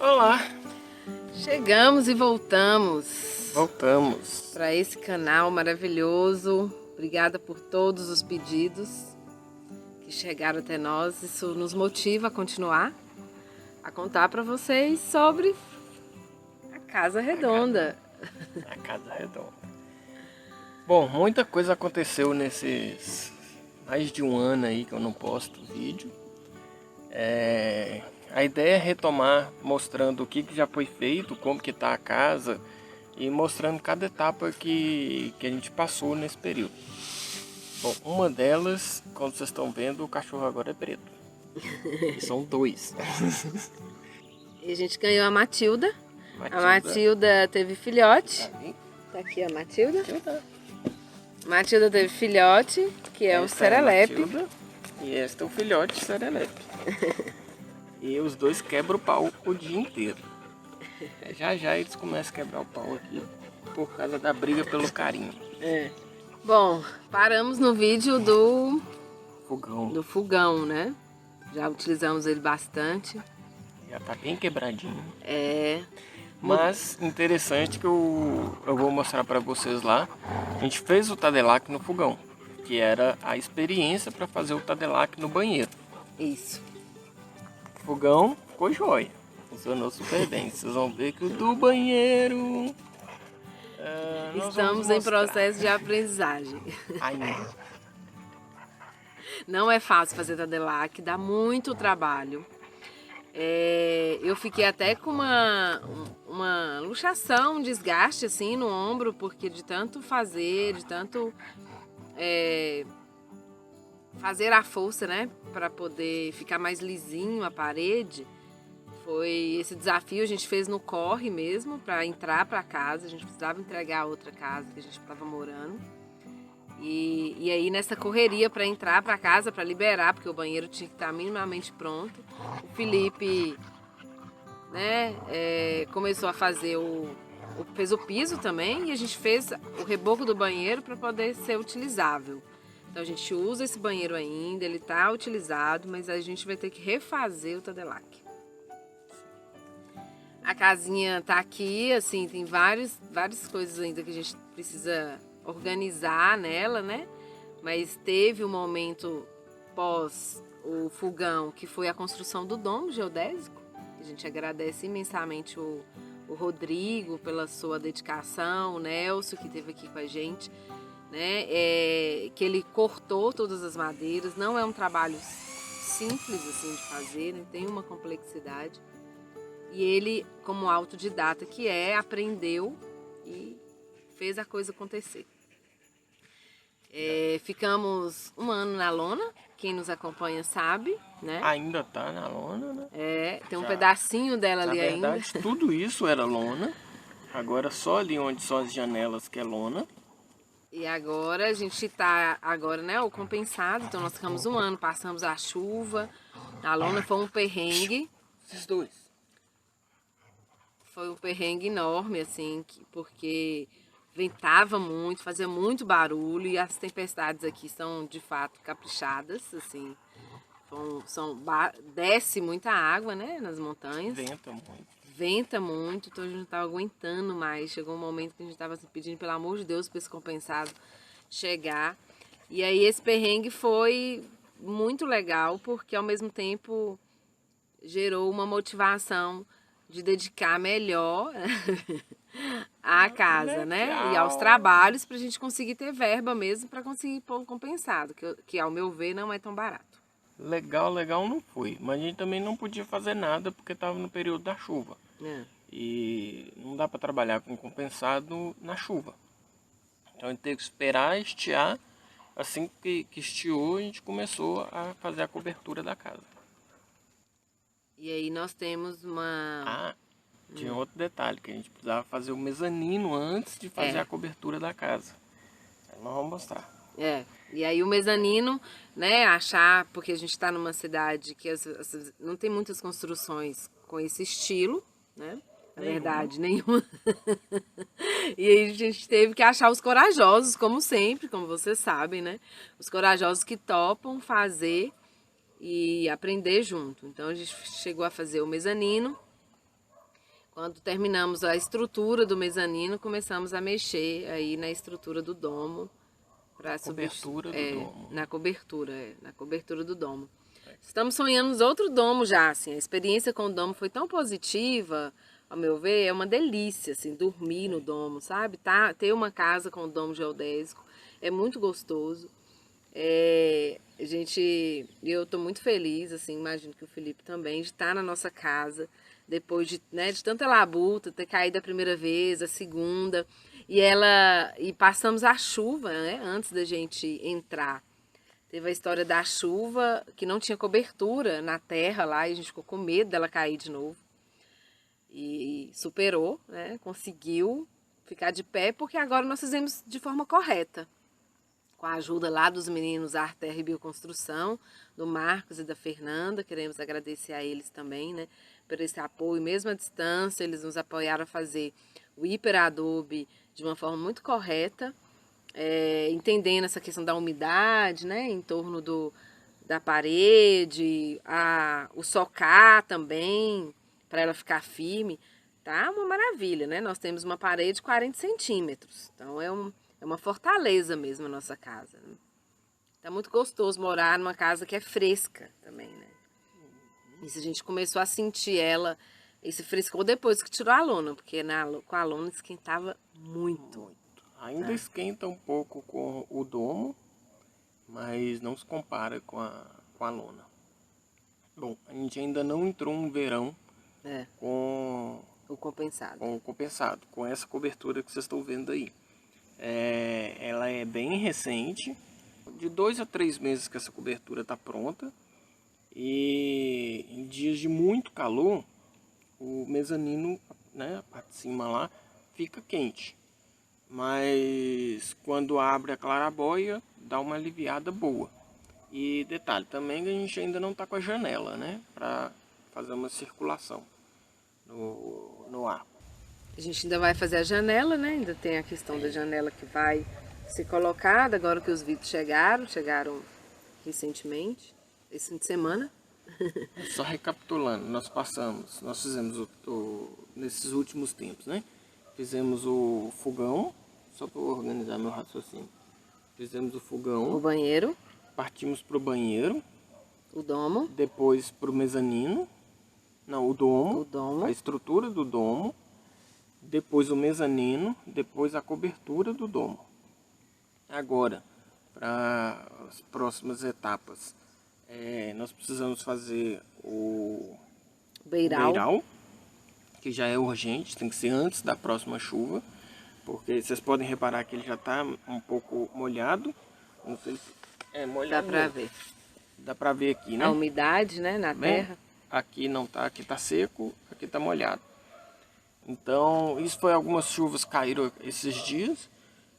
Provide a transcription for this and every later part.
Olá! Chegamos e voltamos Voltamos. para esse canal maravilhoso. Obrigada por todos os pedidos que chegaram até nós. Isso nos motiva a continuar a contar para vocês sobre a Casa Redonda. A Casa Redonda. Bom, muita coisa aconteceu nesses mais de um ano aí que eu não posto vídeo. A ideia é retomar mostrando o que já foi feito, como que tá a casa e mostrando cada etapa que a gente passou nesse período. Bom, uma delas, como vocês estão vendo, o cachorro agora é preto. E são dois. E a gente ganhou a Matilda. A Matilda teve filhote. Tá aqui a Matilda. Matilda teve filhote, que é o Serelepe. E este é o filhote Serelepe. E os dois quebram o pau o dia inteiro. Já eles começam a quebrar o pau aqui por causa da briga pelo carinho. Bom, paramos no vídeo do fogão, né? Já utilizamos ele bastante. Já tá bem quebradinho. Mas Mas interessante que eu vou mostrar para vocês lá. A gente fez o Tadelac no fogão, que era a experiência para fazer o Tadelac no banheiro. Isso. O fogão ficou jóia, funcionou super bem. Vocês vão ver que o do banheiro... Estamos em processo de aprendizagem. Ainda. Não é fácil fazer Tadelac, dá muito trabalho. Eu fiquei até com uma luxação, um desgaste assim no ombro, porque de tanto fazer, de tanto fazer a força, né, para poder ficar mais lisinho a parede. Foi esse desafio, a gente fez no corre mesmo, para entrar para casa. A gente precisava entregar a outra casa que a gente estava morando. E aí nessa correria para entrar para casa, para liberar, porque o banheiro tinha que estar minimamente pronto, o Felipe, né, começou a fazer fez o piso também, e a gente fez o reboco do banheiro para poder ser utilizável. Então a gente usa esse banheiro ainda, ele está utilizado, mas a gente vai ter que refazer o Tadelac. A casinha tá aqui, assim, tem várias coisas ainda que a gente precisa organizar nela, né? Mas teve um momento pós o fogão, que foi a construção do domo geodésico. A gente agradece imensamente o Rodrigo pela sua dedicação, o Nelson, que esteve aqui com a gente, né? Que ele cortou todas as madeiras. Não é um trabalho simples assim de fazer, né? Tem uma complexidade. E ele, como autodidata que aprendeu e fez a coisa acontecer. Ficamos um ano na lona, quem nos acompanha sabe, né? Ainda tá na lona, né? Tem um pedacinho dela ali ainda. Na verdade, tudo isso era lona. Agora só ali onde são as janelas que é lona. E agora a gente tá, né, o compensado. Então nós ficamos um ano, passamos a chuva. A lona foi um perrengue. Esses dois. Foi um perrengue enorme, assim, porque ventava muito, fazia muito barulho, e as tempestades aqui são, de fato, caprichadas, assim. Desce muita água, né, nas montanhas. Venta muito, então a gente não estava aguentando mais. Chegou um momento que a gente estava assim, pedindo, pelo amor de Deus, para esse compensado chegar. E aí esse perrengue foi muito legal, porque ao mesmo tempo gerou uma motivação de dedicar melhor à casa, né? E aos trabalhos, para a gente conseguir ter verba mesmo, para conseguir pôr compensado, que ao meu ver não é tão barato. Legal não foi, mas a gente também não podia fazer nada porque estava no período da chuva. E não dá para trabalhar com compensado na chuva. Então a gente teve que esperar estiar. Assim que estiou, a gente começou a fazer a cobertura da casa. E aí nós temos uma... Tinha outro detalhe, que a gente precisava fazer o mezanino antes de fazer a cobertura da casa. Nós vamos mostrar. E aí o mezanino, né, porque a gente está numa cidade que não tem muitas construções com esse estilo, né? Na verdade, nenhuma. E aí a gente teve que achar os corajosos, como sempre, como vocês sabem, né? Os corajosos que topam fazer e aprender junto. Então a gente chegou a fazer o mezanino. Quando terminamos a estrutura do mezanino, começamos a mexer aí na estrutura do domo. Cobertura do domo. Na cobertura do domo. Estamos sonhando em outro domo já, assim. A experiência com o domo foi tão positiva, ao meu ver, é uma delícia, assim, dormir no domo, sabe? Ter uma casa com o domo geodésico é muito gostoso. Eu estou muito feliz, assim, imagino que o Felipe também, de estar na nossa casa, depois de tanta labuta, ter caído a primeira vez, a segunda, e passamos a chuva, né, antes da gente entrar. Teve a história da chuva, que não tinha cobertura na terra lá, e a gente ficou com medo dela cair de novo. E superou, né? Conseguiu ficar de pé, porque agora nós fizemos de forma correta. Com a ajuda lá dos meninos Arte, Terra e Bioconstrução, do Marcos e da Fernanda. Queremos agradecer a eles também, né? Por esse apoio, mesmo à distância, eles nos apoiaram a fazer o hiperadobe de uma forma muito correta. Entendendo essa questão da umidade, né, em torno da parede, o socar também, para ela ficar firme, tá uma maravilha, né? Nós temos uma parede de 40 centímetros, então é uma fortaleza mesmo a nossa casa. Né? Tá muito gostoso morar numa casa que é fresca também, né? Isso a gente começou a sentir esse frescor depois que tirou a lona, porque com a lona esquentava muito. Ainda esquenta um pouco com o domo, mas não se compara com a lona. Bom, a gente ainda não entrou no verão com o compensado. Com essa cobertura que vocês estão vendo aí. Ela é bem recente, de 2 a 3 meses que essa cobertura está pronta. E em dias de muito calor, o mezanino, né, a parte de cima lá, fica quente. Mas quando abre a clarabóia, dá uma aliviada boa. E detalhe também que a gente ainda não está com a janela, né? Para fazer uma circulação no ar. A gente ainda vai fazer a janela, né? Ainda tem a questão da janela que vai ser colocada agora que os vidros chegaram recentemente, esse fim de semana. Só recapitulando, nós fizemos nesses últimos tempos, né? Fizemos o fogão, só para organizar meu raciocínio. Fizemos o fogão. O banheiro. Partimos para o banheiro. O domo. Depois para o mezanino. Não, o domo. O domo. A estrutura do domo. Depois o mezanino. Depois a cobertura do domo. Agora, para as próximas etapas, nós precisamos fazer o beiral, que já é urgente, tem que ser antes da próxima chuva, porque vocês podem reparar que ele já está um pouco molhado. Não sei se molhado. Dá para ver. Dá para ver aqui, né? A umidade, né, na terra. Aqui não tá, aqui tá seco, aqui tá molhado. Então, isso foi algumas chuvas que caíram esses dias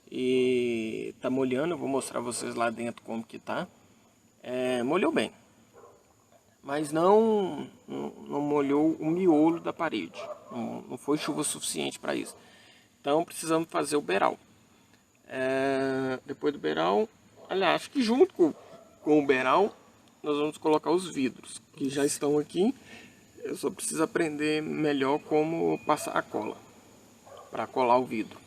e tá molhando. Eu vou mostrar vocês lá dentro como que tá. Molhou bem, mas não molhou o miolo da parede. Não foi chuva suficiente para isso. Então precisamos fazer o beiral. Depois do beiral, aliás, acho que junto com o beiral nós vamos colocar os vidros que já estão aqui. Eu só preciso aprender melhor como passar a cola para colar o vidro.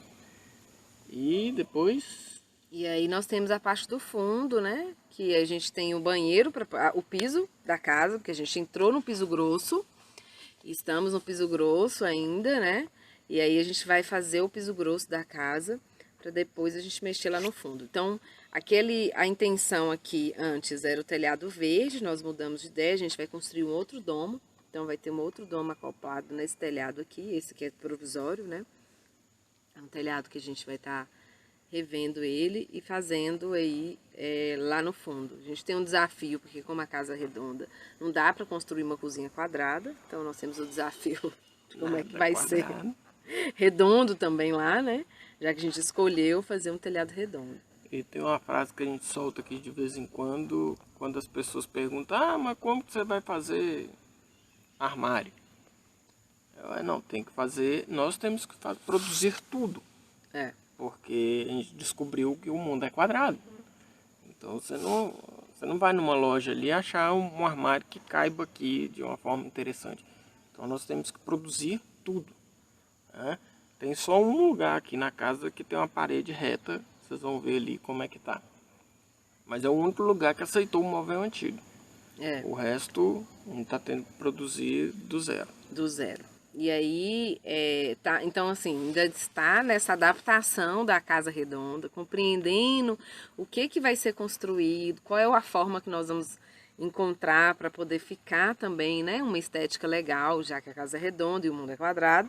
E depois... E aí nós temos a parte do fundo, né? Que a gente tem o banheiro, o piso da casa, porque a gente entrou no piso grosso. Estamos no piso grosso ainda, né? E aí a gente vai fazer o piso grosso da casa para depois a gente mexer lá no fundo. Então, a intenção aqui antes era o telhado verde, nós mudamos de ideia, a gente vai construir um outro domo. Então vai ter um outro domo acoplado nesse telhado aqui, esse aqui é provisório, né? É um telhado que a gente vai estar revendo ele e fazendo aí lá no fundo. A gente tem um desafio, porque como a casa é redonda, não dá para construir uma cozinha quadrada, então nós temos o desafio de como é que vai ser redondo também lá, né? Já que a gente escolheu fazer um telhado redondo. E tem uma frase que a gente solta aqui de vez em quando as pessoas perguntam: mas como que você vai fazer armário? Não, tem que fazer, nós temos que produzir tudo. Porque a gente descobriu que o mundo é quadrado. Então você não vai numa loja ali achar um armário que caiba aqui de uma forma interessante. Então nós temos que produzir tudo. Né? Tem só um lugar aqui na casa que tem uma parede reta. Vocês vão ver ali como é que tá. Mas é o único lugar que aceitou o móvel antigo. O resto a gente está tendo que produzir do zero. Do zero. E aí, então assim, ainda está nessa adaptação da casa redonda, compreendendo o que vai ser construído, qual é a forma que nós vamos encontrar para poder ficar também, né, uma estética legal, já que a casa é redonda e o mundo é quadrado.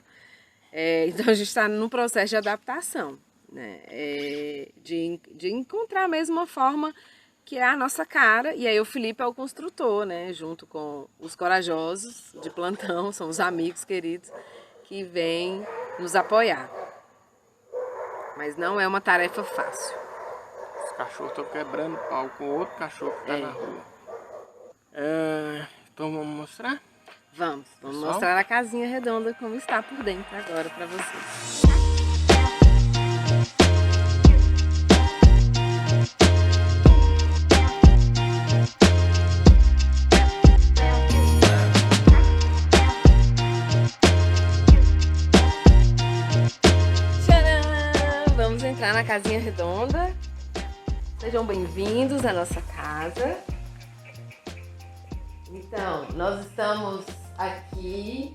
Então a gente está no processo de adaptação, né, de encontrar a mesma forma que é a nossa cara. E aí o Felipe é o construtor, né, junto com os corajosos de plantão, são os amigos queridos que vêm nos apoiar. Mas não é uma tarefa fácil. Os cachorros estão quebrando pau com outro cachorro que está na rua. Então vamos mostrar? Vamos mostrar a casinha redonda como está por dentro agora para vocês. Entrar na casinha redonda. Sejam bem-vindos à nossa casa. Então, nós estamos aqui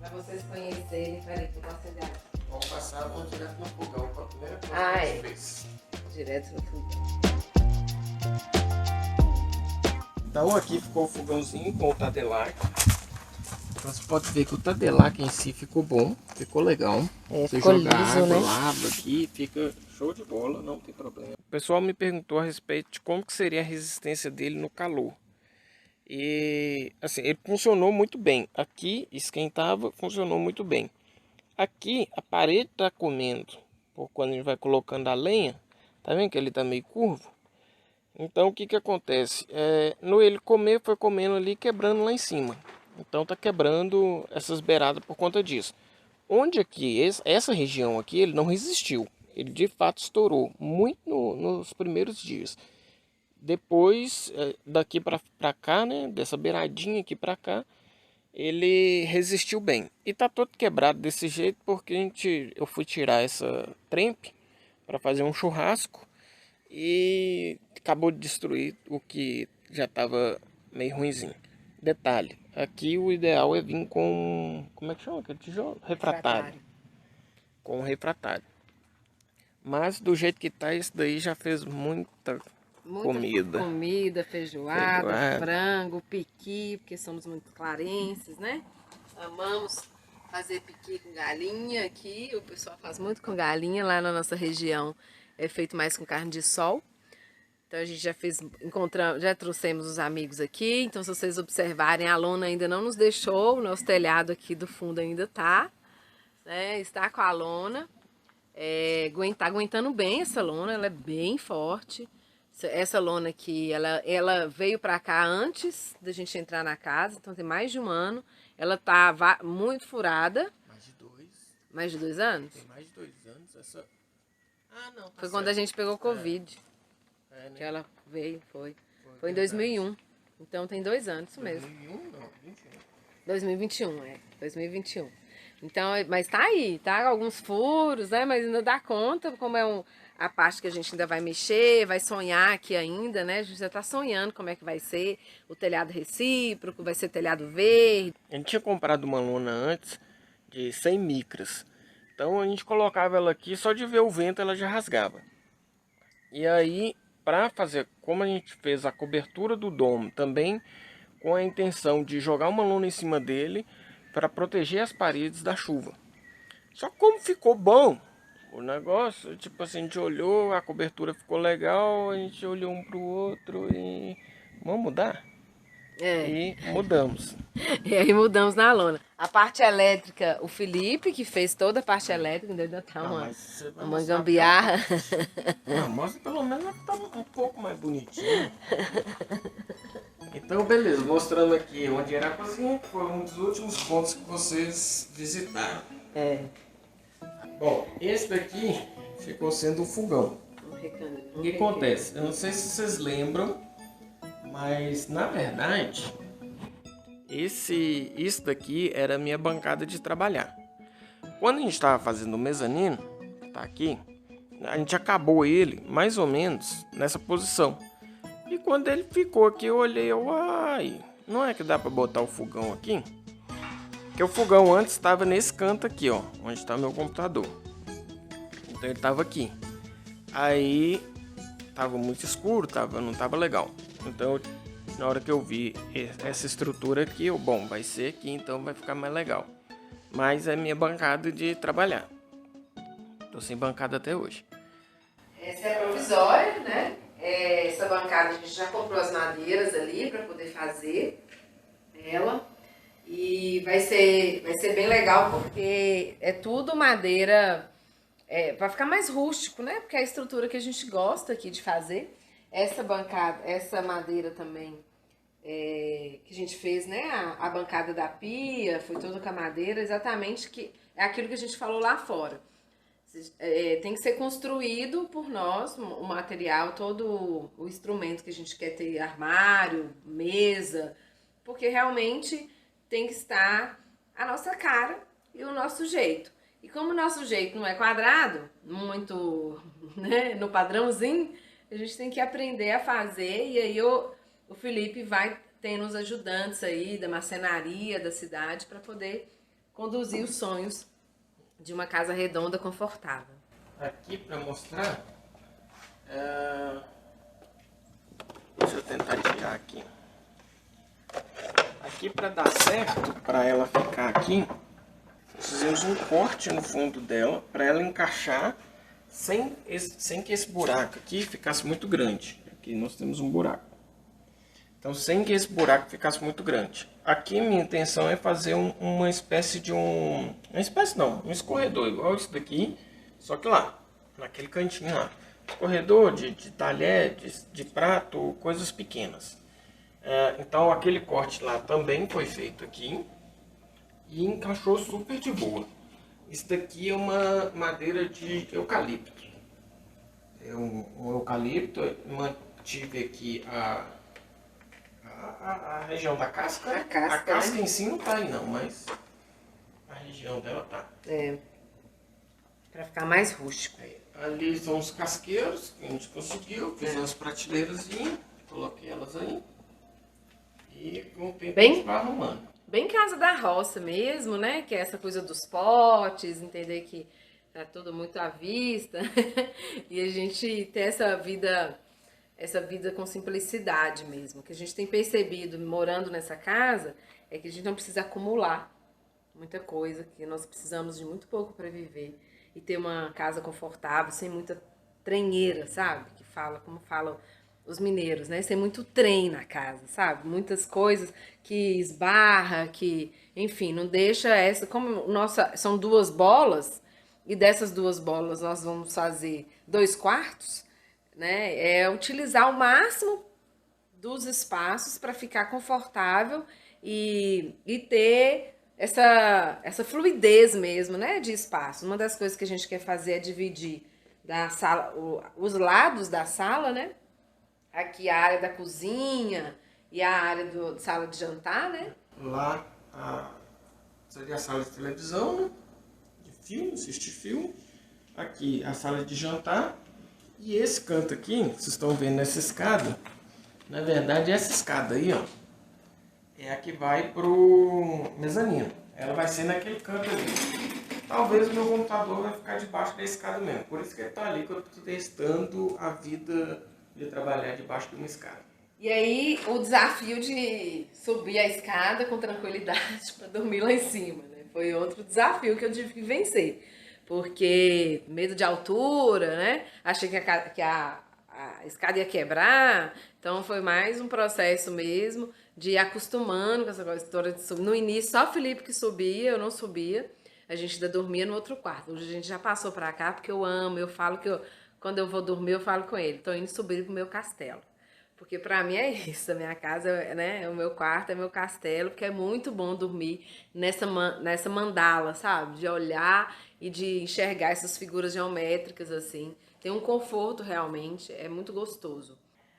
para vocês conhecerem. Peraí, que eu posso olhar. Vamos passar, vamos direto no fogão para a primeira coisa que a gente fez. Direto no fogão. Então aqui ficou o fogãozinho com o Tadelac. Então você pode ver que o Tadelac em si ficou bom, ficou legal. Você ficou joga liso, água, né? lava aqui, fica show de bola, não tem problema. O pessoal me perguntou a respeito de como que seria a resistência dele no calor. E assim, ele funcionou muito bem. Aqui esquentava, funcionou muito bem. Aqui a parede está comendo, por quando a gente vai colocando a lenha, tá vendo que ele tá meio curvo? Então o que que acontece? No ele comer, foi comendo ali, quebrando lá em cima. Então tá quebrando essas beiradas por conta disso. Onde aqui, essa região aqui, ele não resistiu. Ele de fato estourou muito nos primeiros dias. Depois, daqui para cá, né, dessa beiradinha aqui para cá, ele resistiu bem. E tá todo quebrado desse jeito porque eu fui tirar essa trempe para fazer um churrasco e acabou de destruir o que já estava meio ruinzinho. Detalhe, aqui o ideal é vir com, como é que chama aquele tijolo? Refratário. Com refratário. Mas do jeito que tá, esse daí já fez muita comida, feijoada, frango, piqui, porque somos muito clarenses, né? Amamos fazer piqui com galinha aqui, o pessoal faz muito com galinha, lá na nossa região é feito mais com carne de sol. Então a gente já trouxemos os amigos aqui, então se vocês observarem, a lona ainda não nos deixou, o nosso telhado aqui do fundo ainda tá, né? Está com a lona, tá aguentando bem essa lona, ela é bem forte. Essa lona aqui, ela veio para cá antes da gente entrar na casa, então tem mais de um ano. Ela tá muito furada. Mais de 2 anos? Tem mais de 2 anos. Não. Foi quando a gente pegou Covid. Né? Que ela veio, foi em 2001. Então tem 2 anos, isso mesmo. 2001 não, 21. 2021. Então, mas tá aí, tá? Alguns furos, né? Mas ainda dá conta, como a parte que a gente ainda vai mexer, vai sonhar aqui ainda, né? A gente já tá sonhando como é que vai ser o telhado recíproco, vai ser telhado verde. A gente tinha comprado uma lona antes de 100 micras. Então a gente colocava ela aqui, só de ver o vento ela já rasgava. E aí, para fazer, como a gente fez a cobertura do domo, também com a intenção de jogar uma lona em cima dele para proteger as paredes da chuva. Só que como ficou bom o negócio, tipo assim, a gente olhou, a cobertura ficou legal, a gente olhou um pro outro e vamos mudar? E mudamos. E aí mudamos na lona. A parte elétrica, o Felipe que fez toda a parte elétrica, ainda tá uma gambiarra. Não, mostra pelo menos que tá um pouco mais bonitinho. Então, beleza, mostrando aqui onde era a cozinha, que foi um dos últimos pontos que vocês visitaram. Bom, esse daqui ficou sendo o fogão. O que acontece? Eu não sei se vocês lembram, mas na verdade, isso daqui era a minha bancada de trabalhar. Quando a gente estava fazendo o mezanino, que tá aqui, a gente acabou ele mais ou menos nessa posição. E quando ele ficou aqui, eu olhei, uai, não é que dá para botar o fogão aqui? Porque o fogão antes estava nesse canto aqui, ó, onde está meu computador. Então ele estava aqui. Aí tava muito escuro, não tava legal. Então na hora que eu vi essa estrutura aqui, bom, vai ser aqui, então vai ficar mais legal. Mas é minha bancada de trabalhar. Tô sem bancada até hoje. Essa é a provisória, né? Essa bancada a gente já comprou as madeiras ali para poder fazer ela. E vai ser bem legal porque é tudo madeira, vai ficar mais rústico, né? Porque é a estrutura que a gente gosta aqui de fazer. Essa bancada, essa madeira também que a gente fez, né? A bancada da pia, foi toda com a madeira, exatamente que é aquilo que a gente falou lá fora. Tem que ser construído por nós, o material, todo o instrumento que a gente quer ter, armário, mesa, porque realmente tem que estar a nossa cara e o nosso jeito. E como o nosso jeito não é quadrado, muito, né, no padrãozinho, a gente tem que aprender a fazer, e aí o Felipe vai tendo os ajudantes aí da marcenaria da cidade para poder conduzir os sonhos de uma casa redonda confortável. Aqui para mostrar, deixa eu tentar tirar aqui. Aqui para dar certo, para ela ficar aqui, fizemos um corte no fundo dela para ela encaixar sem que esse buraco aqui ficasse muito grande. Aqui nós temos um buraco. Então, sem que esse buraco ficasse muito grande. Aqui minha intenção é fazer uma espécie de um escorredor igual esse daqui, só que lá, naquele cantinho lá. Escorredor de talher, de prato, coisas pequenas. Então aquele corte lá também foi feito aqui e encaixou super de boa. Isso daqui é uma madeira de eucalipto. É um eucalipto, mantive aqui a região da casca. A casca né? em si não tá aí não, mas a região dela tá. Para ficar mais rústico. Ali são os casqueiros que a gente conseguiu, fiz umas prateleiras, coloquei elas aí e com o tempo a gente vai arrumando. Bem casa da roça mesmo, né? Que é essa coisa dos potes, entender que tá tudo muito à vista e a gente ter essa vida com simplicidade mesmo. O que a gente tem percebido morando nessa casa é que a gente não precisa acumular muita coisa, que nós precisamos de muito pouco para viver e ter uma casa confortável, sem muita trenheira, sabe? Como falam os mineiros, né? Sem muito trem na casa, sabe? Muitas coisas que esbarra, que, enfim, não deixa como são 2 bolas, e dessas 2 bolas nós vamos fazer 2/4, né? É utilizar o máximo dos espaços para ficar confortável e ter essa fluidez mesmo, né, de espaço. Uma das coisas que a gente quer fazer é dividir da sala, os lados da sala, né? Aqui a área da cozinha e a área da sala de jantar, né? Lá seria a sala de televisão, né? De filme, assistir filme. Aqui a sala de jantar. E esse canto aqui, vocês estão vendo essa escada, na verdade essa escada aí, ó, é a que vai pro mezanino. Ela vai ser naquele canto ali. Talvez o meu computador vai ficar debaixo da escada mesmo. Por isso que ele tá ali, que eu tô testando a vida de trabalhar debaixo de uma escada. E aí o desafio de subir a escada com tranquilidade para dormir lá em cima, né? Foi outro desafio que eu tive que vencer. Porque medo de altura, né? Achei que a escada ia quebrar. Então foi mais um processo mesmo de ir acostumando com essa história de subir. No início só o Felipe que subia, eu não subia. A gente ainda dormia no outro quarto. Hoje a gente já passou para cá porque eu amo, eu falo que quando eu vou dormir eu falo com ele. Tô indo subir pro meu castelo. Porque pra mim é isso, a minha casa, né? O meu quarto é meu castelo, porque é muito bom dormir nessa mandala, sabe? De olhar e de enxergar essas figuras geométricas assim. Tem um conforto realmente, é muito gostoso.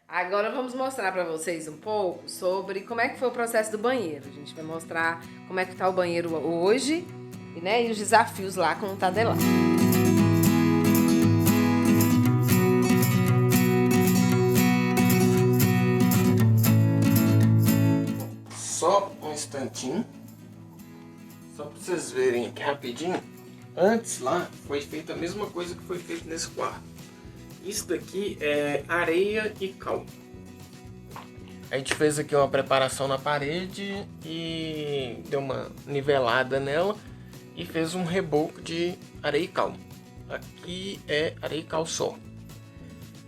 Agora vamos mostrar pra vocês um pouco sobre como é que foi o processo do banheiro. A gente vai mostrar como é que tá o banheiro hoje, né? E os desafios lá com o Tadelac. Só um instantinho, só para vocês verem aqui rapidinho. Antes lá foi feita a mesma coisa que foi feito nesse quarto. Isso daqui é areia e cal. A gente fez aqui uma preparação na parede e deu uma nivelada nela e fez um reboco de areia e cal. Aqui é areia e cal só.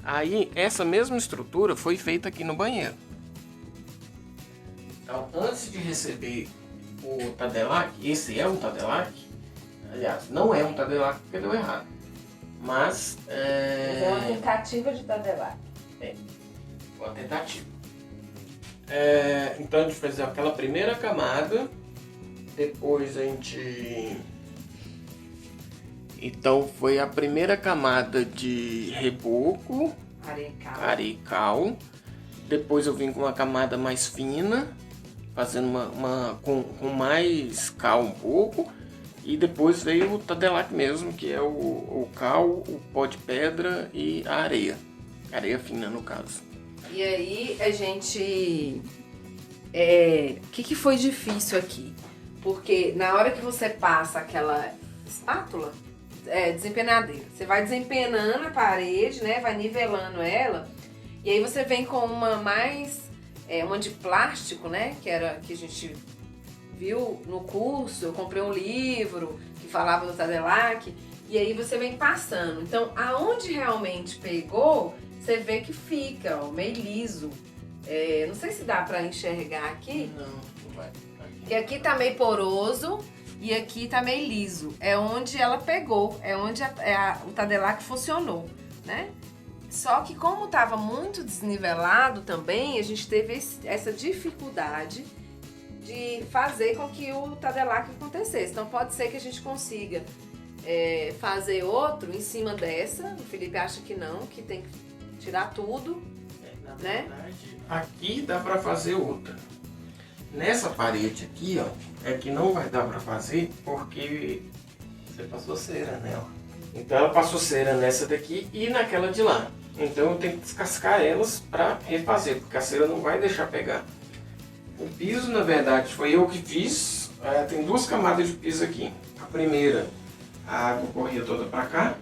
Aí essa mesma estrutura foi feita aqui no banheiro. Então, antes de receber o Tadelac, esse é um Tadelac, aliás, não é um Tadelac porque deu errado, mas é uma tentativa de Tadelac. É, uma tentativa. Então a gente fez aquela primeira camada, depois a gente... Então foi a primeira camada de reboco, areia e cal. Depois eu vim com uma camada mais fina, fazendo com mais cal um pouco, e depois veio o Tadelac mesmo, que é o cal, o pó de pedra e a areia fina no caso. E aí a gente, o que foi difícil aqui? Porque na hora que você passa aquela espátula, desempenadeira, você vai desempenando a parede, né, vai nivelando ela, e aí você vem com uma uma de plástico, né? Que a gente viu no curso. Eu comprei um livro que falava do Tadelac. E aí você vem passando. Então, aonde realmente pegou, você vê que fica, ó, meio liso. Não sei se dá pra enxergar aqui. Não vai. E aqui tá meio poroso e aqui tá meio liso. É onde ela pegou, é onde o Tadelac funcionou, né? Só que como estava muito desnivelado também, a gente teve essa dificuldade de fazer com que o Tadelac acontecesse. Então pode ser que a gente consiga fazer outro em cima dessa. O Felipe acha que não, que tem que tirar tudo, Na né? verdade, aqui dá para fazer outra. Nessa parede aqui, ó, é que não vai dar para fazer porque você passou cera nela. Então ela passou cera nessa daqui e naquela de lá. Então eu tenho que descascar elas para refazer, porque a cera não vai deixar pegar. O piso, na verdade, foi eu que fiz. Tem duas camadas de piso aqui. A primeira, a água corria toda para cá.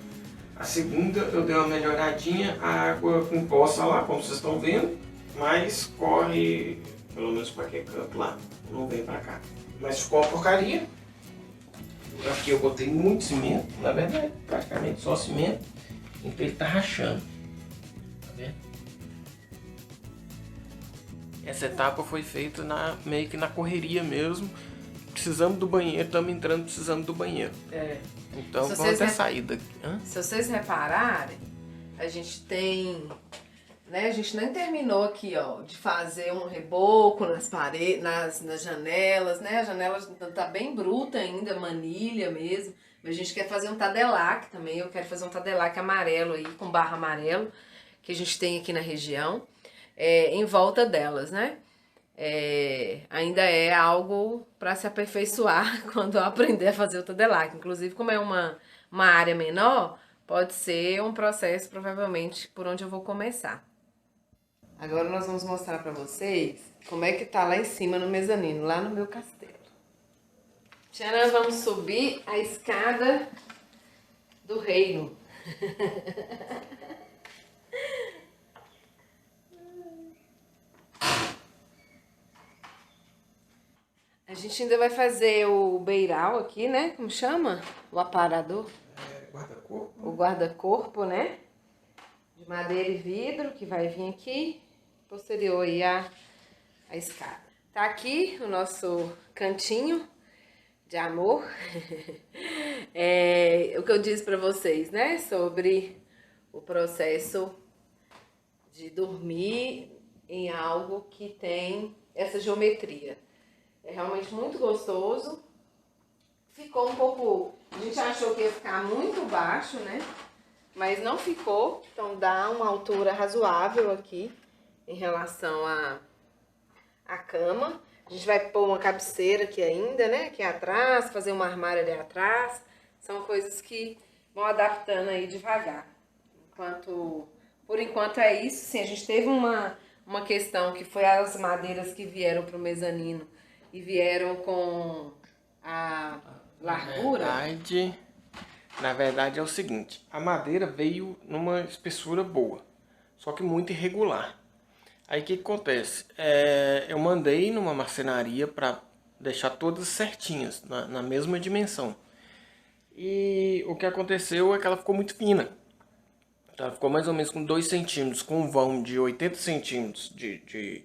A segunda, eu dei uma melhoradinha, a água com poça lá, como vocês estão vendo. Mas corre, pelo menos para aquele canto lá, não vem para cá. Mas ficou uma porcaria. Aqui eu botei muito cimento, na verdade, praticamente só cimento. Então ele tá rachando. Tá vendo? Essa etapa foi feita meio que na correria mesmo. Precisamos do banheiro, estamos entrando precisando do banheiro. Então vamos até sair daqui. Se vocês repararem, a gente tem... Né, a gente nem terminou aqui, ó, de fazer um reboco nas paredes, nas janelas, né? A janela tá bem bruta ainda, manilha mesmo. Mas a gente quer fazer um Tadelac também. Eu quero fazer um Tadelac amarelo aí, com barra amarelo, que a gente tem aqui na região, em volta delas, né? Ainda é algo para se aperfeiçoar quando eu aprender a fazer o Tadelac. Inclusive, como é uma área menor, pode ser um processo, provavelmente, por onde eu vou começar. Agora nós vamos mostrar para vocês como é que tá lá em cima no mezanino, lá no meu castelo. Tcharam, vamos subir a escada do reino. A gente ainda vai fazer o beiral aqui, né? Como chama? O aparador. Guarda-corpo. O guarda-corpo, né? De madeira e vidro, que vai vir aqui. Posterior aí a escada. Tá aqui o nosso cantinho de amor. O que eu disse pra vocês, né? Sobre o processo de dormir em algo que tem essa geometria. É realmente muito gostoso. Ficou um pouco... A gente achou que ia ficar muito baixo, né? Mas não ficou. Então dá uma altura razoável aqui em relação à cama. A gente vai pôr uma cabeceira aqui ainda, né? Aqui atrás, fazer um armário ali atrás. São coisas que vão adaptando aí devagar. Por enquanto é isso. Sim, a gente teve uma questão que foi as madeiras que vieram para o mezanino e vieram com a largura. Na verdade é o seguinte, a madeira veio numa espessura boa, só que muito irregular. Aí o que acontece? Eu mandei numa marcenaria para deixar todas certinhas, na mesma dimensão. E o que aconteceu é que ela ficou muito fina. Ela ficou mais ou menos com 2 centímetros, com um vão de 80 centímetros de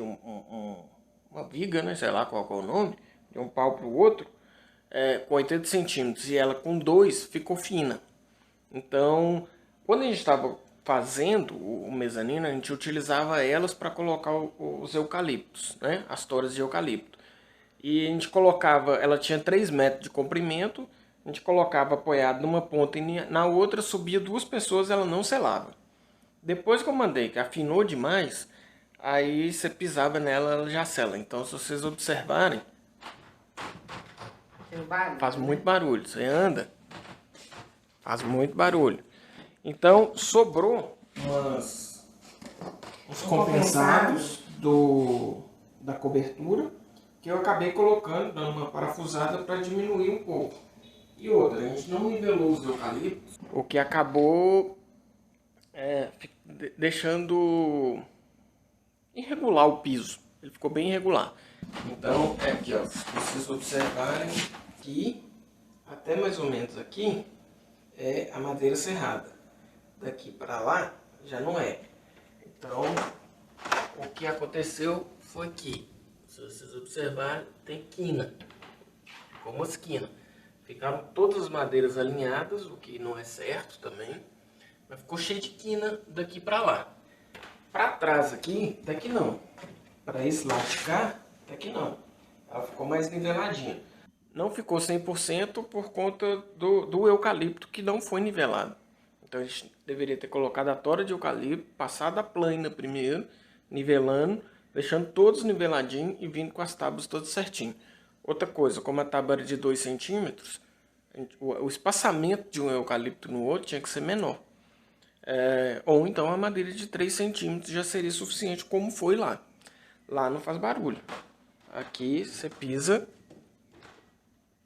uma viga, né? Sei lá qual é o nome, de um pau para o outro, com 80 centímetros. E ela com 2 ficou fina. Então, quando a gente estava fazendo o mezanino, a gente utilizava elas para colocar os eucaliptos, né? As toras de eucalipto. E a gente colocava, ela tinha 3 metros de comprimento, a gente colocava apoiado numa ponta e na outra, subia 2 pessoas, ela não selava. Depois que eu mandei, que afinou demais, aí você pisava nela, ela já sela. Então, se vocês observarem, faz muito barulho. Você anda, faz muito barulho. Então, sobrou uns compensados da cobertura, que eu acabei colocando, dando uma parafusada para diminuir um pouco. E outra, a gente não nivelou os eucaliptos, o que acabou deixando irregular o piso. Ele ficou bem irregular. Então, aqui, ó, se vocês observarem que até mais ou menos aqui é a madeira serrada. Daqui para lá já não é. Então, o que aconteceu foi que, se vocês observarem, tem quina. Ficou umas quinas. Ficaram todas as madeiras alinhadas, o que não é certo também. Mas ficou cheio de quina daqui para lá. Para trás aqui, até que não. Para esse lado de cá, até que não. Ela ficou mais niveladinha. Não ficou 100% por conta do eucalipto que não foi nivelado. Então a gente deveria ter colocado a tora de eucalipto, passado a plana primeiro, nivelando, deixando todos niveladinhos e vindo com as tábuas todas certinho. Outra coisa, como a tábua era de 2 centímetros, o espaçamento de um eucalipto no outro tinha que ser menor. Ou então a madeira de 3 centímetros já seria suficiente, como foi lá. Lá não faz barulho. Aqui você pisa,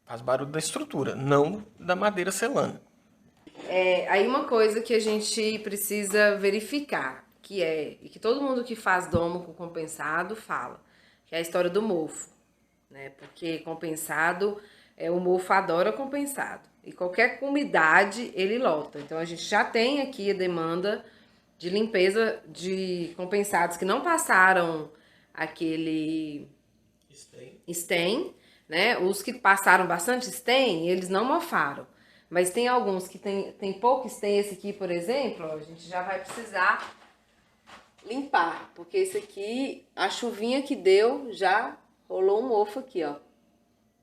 faz barulho da estrutura, não da madeira selando. Aí uma coisa que a gente precisa verificar, e que todo mundo que faz domo com compensado fala, que é a história do mofo, né? Porque compensado, o mofo adora compensado. E qualquer umidade ele lota. Então a gente já tem aqui a demanda de limpeza de compensados que não passaram aquele stain, né? Os que passaram bastante stain, eles não mofaram. Mas tem alguns que tem pouco stain. Esse aqui, por exemplo, ó, a gente já vai precisar limpar. Porque esse aqui, a chuvinha que deu, já rolou um mofo aqui, ó.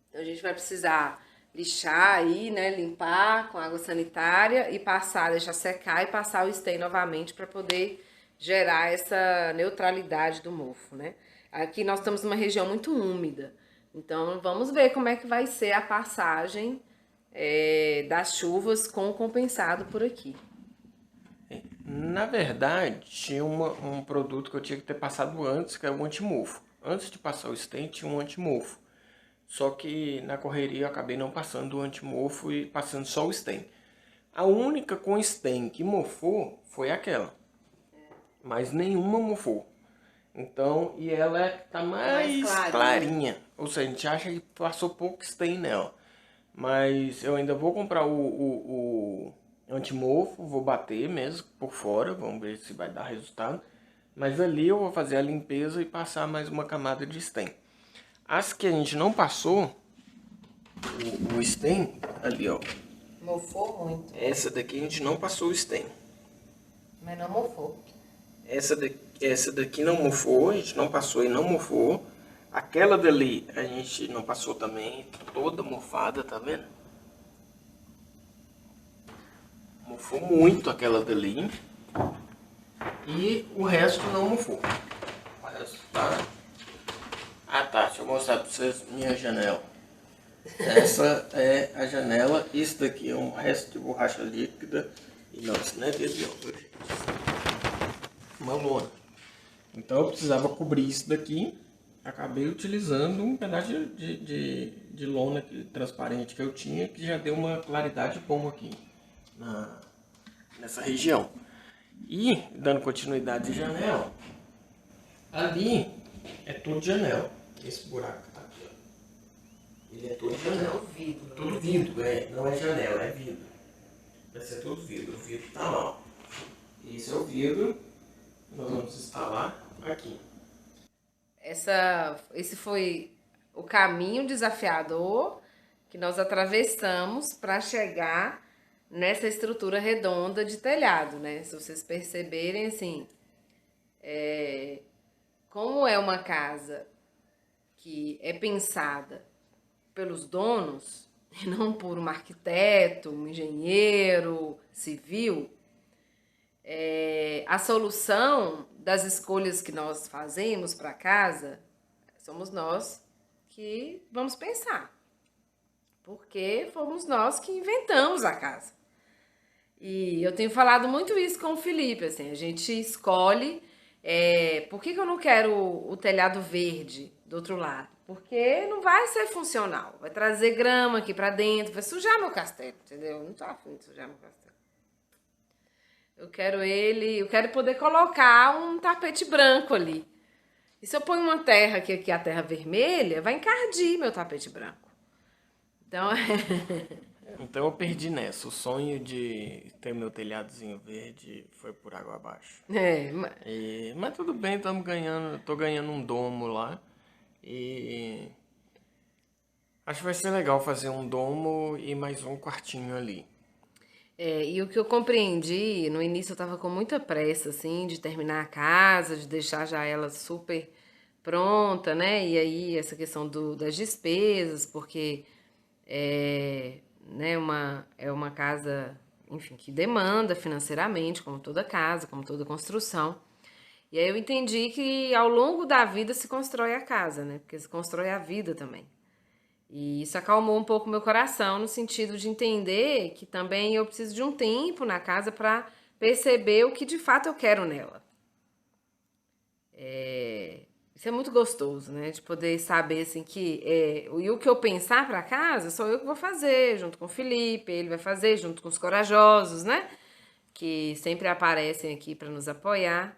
Então a gente vai precisar lixar aí, né? Limpar com água sanitária e passar, deixar secar e passar o stain novamente para poder gerar essa neutralidade do mofo, né? Aqui nós estamos numa região muito úmida. Então vamos ver como é que vai ser a passagem das chuvas com o compensado por aqui. Na verdade, tinha um produto que eu tinha que ter passado antes, que é o antimofo. Antes de passar o stain, tinha um antimofo. Só que na correria eu acabei não passando o antimofo e passando só o stain. A única com stain que mofou foi aquela. Mas nenhuma mofou. Então, e ela tá mais clarinha. Ou seja, a gente acha que passou pouco stain nela. Mas eu ainda vou comprar o antimofo, vou bater mesmo por fora, vamos ver se vai dar resultado. Mas ali eu vou fazer a limpeza e passar mais uma camada de stain. As que a gente não passou, o stain, ali ó. Mofou muito. Essa daqui a gente não passou o stain. Mas não mofou. Essa daqui Essa daqui não mofou, a gente não passou e não mofou. Aquela dali a gente não passou também, toda mofada, tá vendo? Mofou muito aquela dali. E o resto não mofou. O resto tá... Ah tá, deixa eu mostrar pra vocês minha janela. Essa é a janela, isso daqui é um resto de borracha líquida. E não, isso não é dedo não, viu, gente? Uma lona. Então eu precisava cobrir isso daqui. Acabei utilizando um pedaço de lona transparente que eu tinha, que já deu uma claridade boa aqui nessa região. E, dando continuidade de janela, ali é tudo janela. Esse buraco que tá aqui, ó. Ele é todo janela. Vidro. Tudo vidro, não é janela, é vidro. Vai ser tudo vidro. O vidro tá lá, ó. Esse é o vidro. Nós vamos instalar aqui. Esse foi o caminho desafiador que nós atravessamos para chegar nessa estrutura redonda de telhado, né? Se vocês perceberem, assim, como é uma casa que é pensada pelos donos e não por um arquiteto, um engenheiro civil, a solução das escolhas que nós fazemos para casa somos nós que vamos pensar, porque fomos nós que inventamos a casa. E eu tenho falado muito isso com o Felipe, assim, a gente escolhe, por que eu não quero o telhado verde do outro lado? Porque não vai ser funcional, vai trazer grama aqui pra dentro, vai sujar meu castelo, entendeu? Não tô afim de sujar meu castelo. Eu quero poder colocar um tapete branco ali. E se eu ponho uma terra aqui a terra vermelha, vai encardir meu tapete branco. Então, Então eu perdi nessa. O sonho de ter meu telhadozinho verde foi por água abaixo. Mas tudo bem, estamos ganhando. Tô ganhando um domo lá. E acho que vai ser legal fazer um domo e mais um quartinho ali. E o que eu compreendi, no início eu tava com muita pressa, assim, de terminar a casa, de deixar já ela super pronta, né? E aí essa questão das despesas, porque né, é uma casa, enfim, que demanda financeiramente, como toda casa, como toda construção. E aí eu entendi que ao longo da vida se constrói a casa, né? Porque se constrói a vida também. E isso acalmou um pouco meu coração, no sentido de entender que também eu preciso de um tempo na casa para perceber o que de fato eu quero nela. Isso é muito gostoso, né? De poder saber assim que e o que eu pensar para casa sou eu que vou fazer, junto com o Felipe, ele vai fazer junto com os corajosos, né? Que sempre aparecem aqui para nos apoiar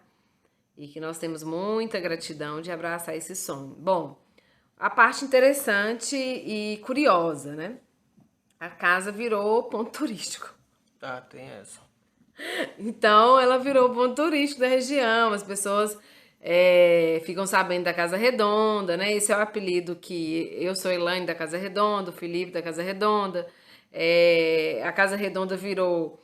e que nós temos muita gratidão de abraçar esse sonho. Bom, a parte interessante e curiosa, né? A casa virou ponto turístico. Ah, tem essa. Então, ela virou ponto turístico da região. As pessoas ficam sabendo da Casa Redonda, né? Esse é o apelido que eu sou Elaine da Casa Redonda, o Felipe da Casa Redonda. A Casa Redonda virou...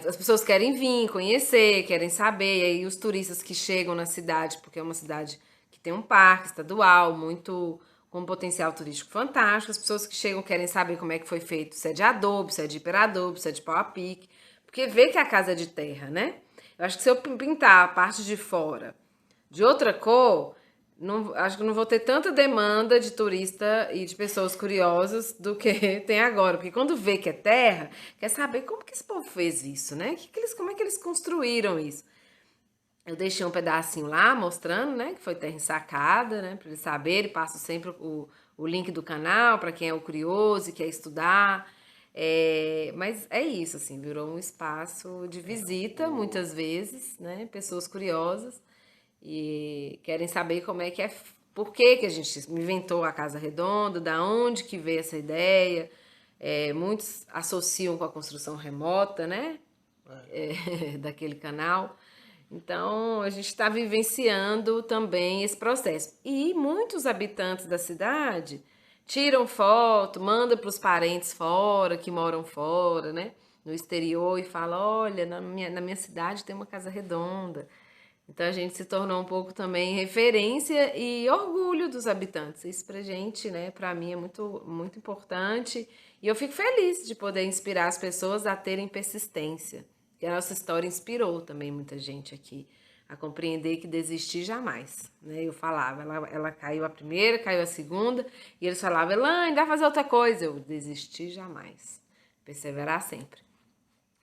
as pessoas querem vir, conhecer, querem saber. E aí os turistas que chegam na cidade, porque é uma cidade que tem um parque estadual, muito com um potencial turístico fantástico. As pessoas que chegam querem saber como é que foi feito, se é de adobe, se é de hiperadobe, se é de pau a pique. Porque vê que a casa é de terra, né? Eu acho que se eu pintar a parte de fora de outra cor, acho que não vou ter tanta demanda de turista e de pessoas curiosas do que tem agora. Porque quando vê que é terra, quer saber como que esse povo fez isso, né? Como é que eles construíram isso? Eu deixei um pedacinho lá mostrando, né, que foi terra ensacada, né, para eles saberem. Passo sempre o link do canal para quem é o curioso e quer estudar. Mas é isso, assim, virou um espaço de visita muitas vezes, né, pessoas curiosas e querem saber como é que é, por que a gente inventou a Casa Redonda, da onde que veio essa ideia. Muitos associam com a construção remota, né, daquele canal. Então, a gente está vivenciando também esse processo. E muitos habitantes da cidade tiram foto, mandam para os parentes fora, que moram fora, né? No exterior, e falam, olha, na minha cidade tem uma casa redonda. Então a gente se tornou um pouco também referência e orgulho dos habitantes. Isso pra gente, né, pra mim é muito, muito importante. E eu fico feliz de poder inspirar as pessoas a terem persistência. E a nossa história inspirou também muita gente aqui a compreender que desistir jamais, né? Eu falava, ela caiu a primeira, caiu a segunda, e eles falavam, Elaine, vai fazer outra coisa. Eu desistir jamais, perseverar sempre.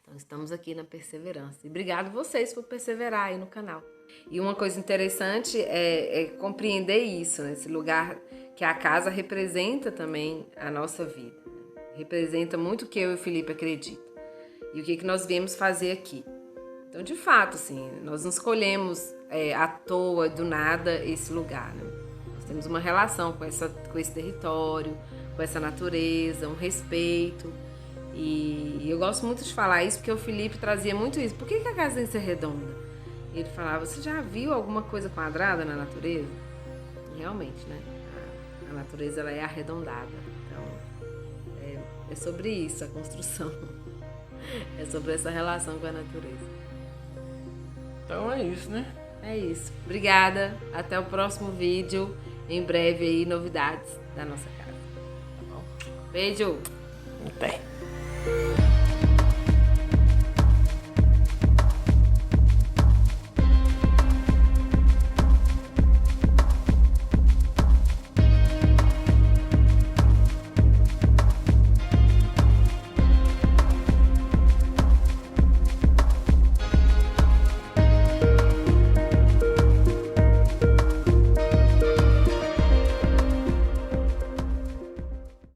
Então estamos aqui na perseverança. E obrigado vocês por perseverar aí no canal. E uma coisa interessante é compreender isso, né? Esse lugar que a casa representa também a nossa vida. Representa muito o que eu e o Felipe acreditam. E o que nós viemos fazer aqui. Então, de fato, assim, nós não escolhemos à toa, do nada, esse lugar, né? Nós temos uma relação com esse território, com essa natureza, um respeito. E eu gosto muito de falar isso porque o Felipe trazia muito isso. Por que a casa tem que ser redonda? E ele falava, você já viu alguma coisa quadrada na natureza? E realmente, né? A natureza ela é arredondada. Então, é sobre isso, a construção. É sobre essa relação com a natureza. Então é isso, né? É isso. Obrigada. Até o próximo vídeo. Em breve aí, novidades da nossa casa. Beijo. Até.